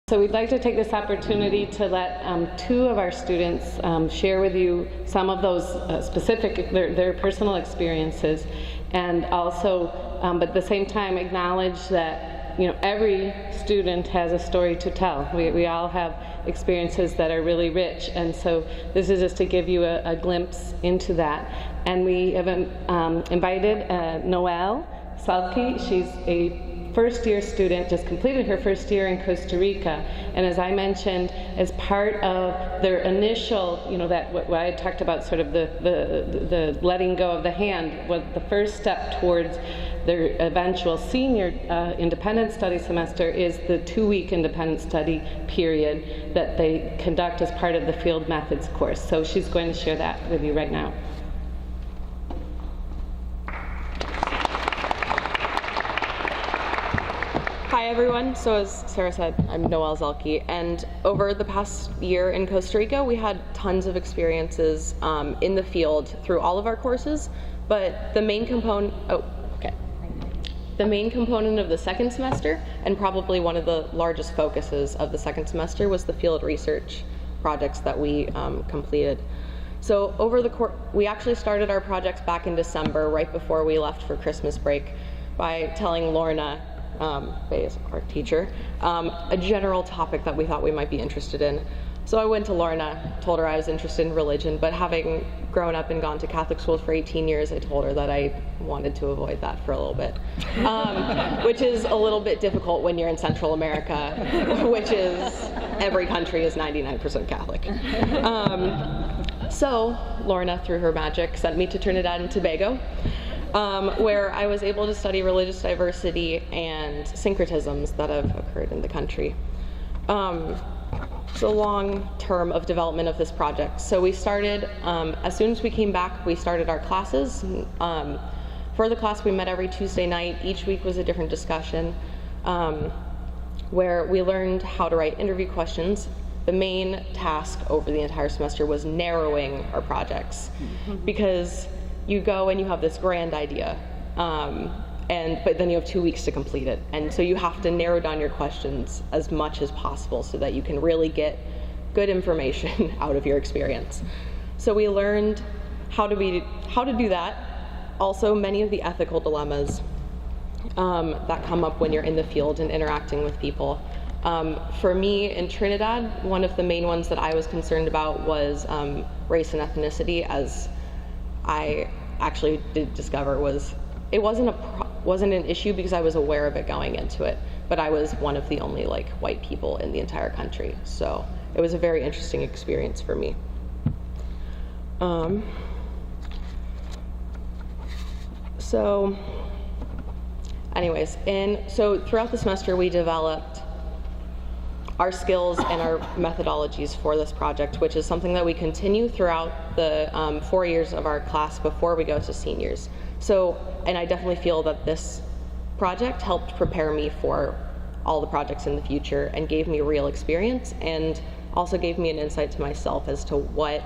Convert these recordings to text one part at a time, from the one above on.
So we'd like to take this opportunity to let two of our students share with you some of those specific, their personal experiences, and also, but at the same time, acknowledge that every student has a story to tell. We all have experiences that are really rich, and so this is just to give you a glimpse into that. And we have invited Noelle Zuelke. She's a first-year student, just completed her first year in Costa Rica, and as I mentioned, as part of their initial, what I talked about, sort of the letting go of the hand, was the first step towards their eventual senior independent study semester is the 2-week independent study period that they conduct as part of the field methods course. So she's going to share that with you right now. Hi everyone, so as Sarah said, I'm Noelle Zuelke, and over the past year in Costa Rica we had tons of experiences in the field through all of our courses, but the main component of the second semester, and probably one of the largest focuses of the second semester, was the field research projects that we completed. So over the course, we actually started our projects back in December, right before we left for Christmas break, by telling Lorna, Bayes, our teacher, a general topic that we thought we might be interested in. So I went to Lorna, told her I was interested in religion, but having grown up and gone to Catholic schools for 18 years, I told her that I wanted to avoid that for a little bit, which is a little bit difficult when you're in Central America, which is, every country is 99% Catholic. So Lorna, through her magic, sent me to Trinidad and Tobago, where I was able to study religious diversity and syncretisms that have occurred in the country. It's a long term of development of this project. So we started, as soon as we came back, we started our classes. For the class, we met every Tuesday night. Each week was a different discussion, where we learned how to write interview questions. The main task over the entire semester was narrowing our projects, because you go and you have this grand idea, but then you have 2 weeks to complete it. And so you have to narrow down your questions as much as possible so that you can really get good information out of your experience. So we learned how to do that. Also, many of the ethical dilemmas that come up when you're in the field and interacting with people. For me, in Trinidad, one of the main ones that I was concerned about was race and ethnicity, as I actually did discover it wasn't an issue because I was aware of it going into it, but I was one of the only white people in the entire country, so it was a very interesting experience for me. So throughout the semester we developed our skills and our methodologies for this project, which is something that we continue throughout the 4 years of our class before we go to seniors. So, and I definitely feel that this project helped prepare me for all the projects in the future and gave me real experience, and also gave me an insight to myself as to what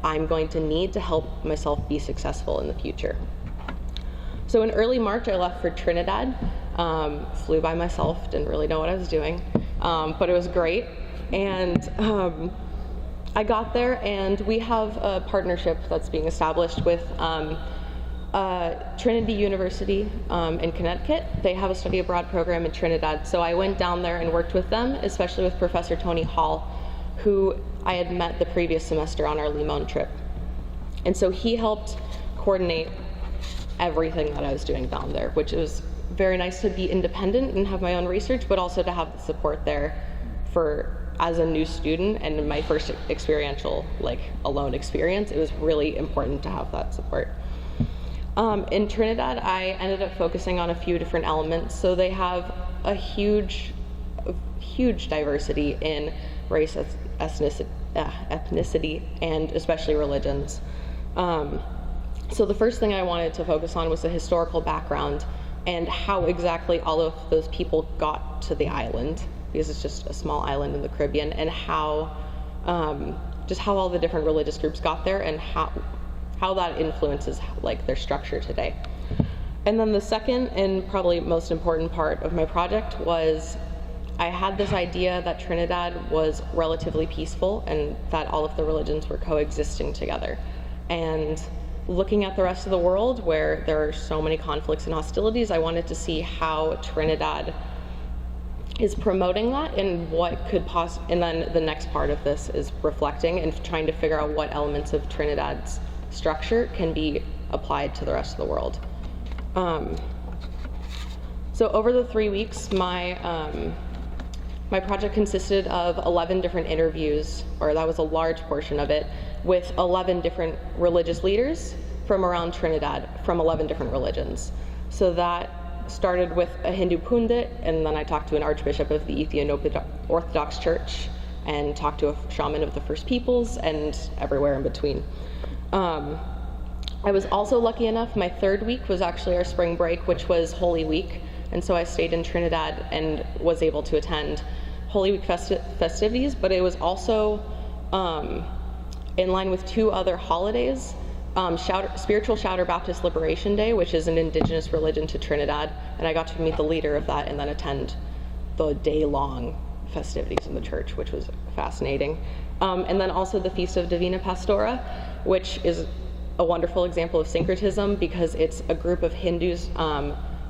I'm going to need to help myself be successful in the future. So in early March, I left for Trinidad, flew by myself, didn't really know what I was doing. But it was great, and I got there, and we have a partnership that's being established with Trinity University in Connecticut. They have a study abroad program in Trinidad, so I went down there and worked with them, especially with Professor Tony Hall, who I had met the previous semester on our Limon trip. And so he helped coordinate everything that I was doing down there, which was very nice to be independent and have my own research, but also to have the support there as a new student and in my first experiential, alone experience. It was really important to have that support. In Trinidad, I ended up focusing on a few different elements. So they have a huge diversity in race, ethnicity, and especially religions. So the first thing I wanted to focus on was the historical background and how exactly all of those people got to the island, because it's just a small island in the Caribbean, and how all the different religious groups got there, and how that influences their structure today. And then the second and probably most important part of my project was I had this idea that Trinidad was relatively peaceful and that all of the religions were coexisting together. And looking at the rest of the world where there are so many conflicts and hostilities, I wanted to see how Trinidad is promoting that and what could and then the next part of this is reflecting and trying to figure out what elements of Trinidad's structure can be applied to the rest of the world. So over the 3 weeks, my project consisted of 11 different interviews, or that was a large portion of it, with 11 different religious leaders from around Trinidad, from 11 different religions. So that started with a Hindu pundit, and then I talked to an archbishop of the Ethiopian Orthodox Church, and talked to a shaman of the First Peoples, and everywhere in between. I was also lucky enough, my 3rd week was actually our spring break, which was Holy Week, and so I stayed in Trinidad and was able to attend Holy Week festivities, but it was also in line with 2 other holidays. Spiritual Shouter Baptist Liberation Day, which is an indigenous religion to Trinidad, and I got to meet the leader of that and then attend the day-long festivities in the church, which was fascinating. And then also the Feast of Divina Pastora, which is a wonderful example of syncretism because it's a group of Hindus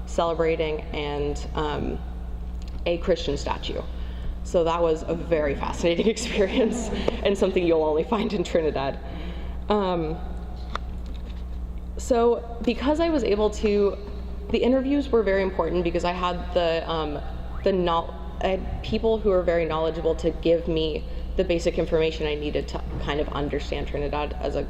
celebrating and a Christian statue. So that was a very fascinating experience and something you'll only find in Trinidad. So because I was able to, the interviews were very important because I had I had people who were very knowledgeable to give me the basic information I needed to kind of understand Trinidad as a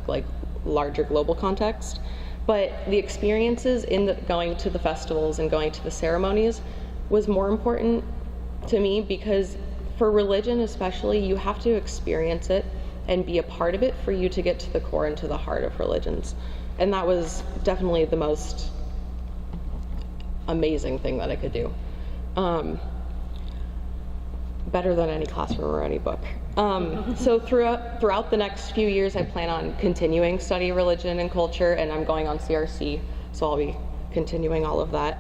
larger global context. But the experiences in going to the festivals and going to the ceremonies was more important to me because for religion especially, you have to experience it and be a part of it for you to get to the core and to the heart of religions. And that was definitely the most amazing thing that I could do. Better than any classroom or any book. So throughout the next few years, I plan on continuing study religion and culture, and I'm going on CRC, so I'll be continuing all of that.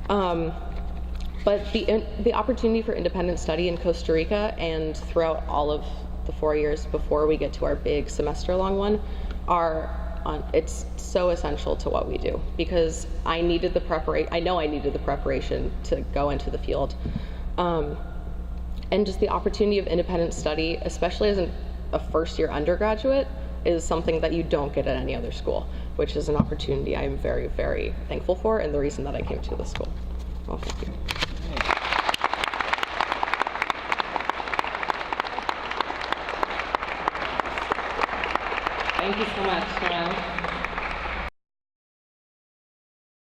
But the opportunity for independent study in Costa Rica and throughout all of the 4 years before we get to our big semester-long one it's so essential to what we do because I know I needed the preparation to go into the field. And just the opportunity of independent study, especially as a first-year undergraduate, is something that you don't get at any other school, which is an opportunity I'm very, very thankful for and the reason that I came to this school. Well, thank you. Thank you so much, Noelle.